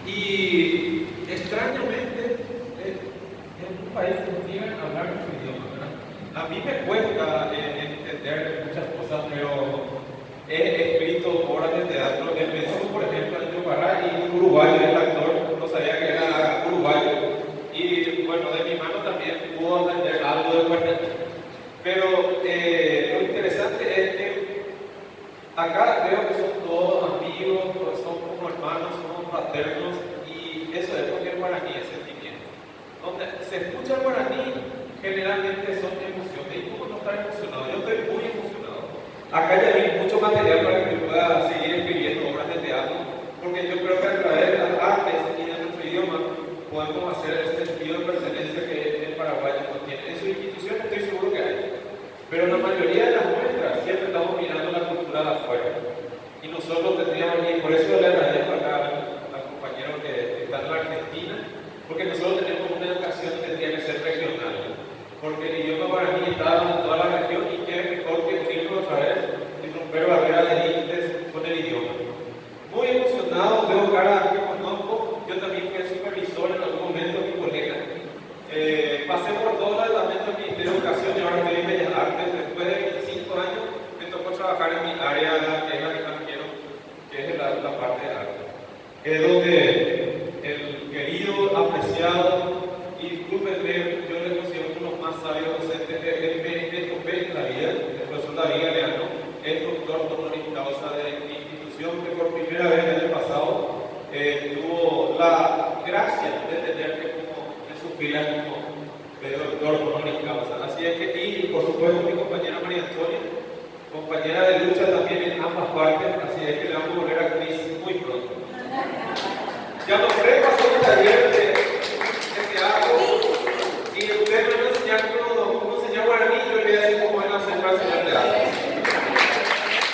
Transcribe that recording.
Y extrañamente, en un país que no tiene hablar nuestro idioma, ¿verdad? A mí me cuesta entender muchas cosas, pero he escrito obras de teatro. Empezó, por ejemplo, en Yopará y un uruguayo, el actor, no sabía que era uruguayo. Y bueno, de mi mano también pudo aprender algo de guaraní. Pero lo interesante es que acá veo que son todos amigos, son como hermanos, somos fraternos, y eso es porque el guaraní es sentimiento. Donde se escucha el guaraní, generalmente son emociones, y uno no está emocionado. Yo estoy muy emocionado. Acá ya hay mucho material para que yo pueda seguir escribiendo obras de teatro, porque yo creo que a través de las artes y de nuestro idioma podemos hacer ese sentido de pertenencia que el paraguayo no tiene. En su institución estoy seguro que hay, pero la mayoría de las muestras siempre estamos mirando la cultura de afuera. Y nosotros tendríamos, y por eso le agradezco acá al compañero que está en la Argentina, porque nosotros tenemos una educación que tendría que ser regional, porque el idioma guaraní está en toda la región y qué mejor que unirlo otra vez y romper barreras de límites con el idioma. Muy emocionado, veo caras que conozco. Yo también fui supervisor en algún momento de mi colega. Pasé por todo el departamento del Ministerio de Educación y ahora estoy en Bellas Artes. Después de 25 años me tocó trabajar en mi área, que es la que más quiero, que es la parte de arte. Es donde el querido, apreciado, y discúlpenme, yo le considero uno de los más sabios docentes que topé en la vida, el profesor David Galeano, es doctor honoris causa de mi institución, que por primera vez el año pasado tuvo la gracia de tenerte como en sus filas como doctor honoris causa. Así es que, y por supuesto mi compañera María Antonia, compañera de lucha también en ambas partes, así es que le vamos a volver a Cris muy pronto. Ya nombré pasó un taller de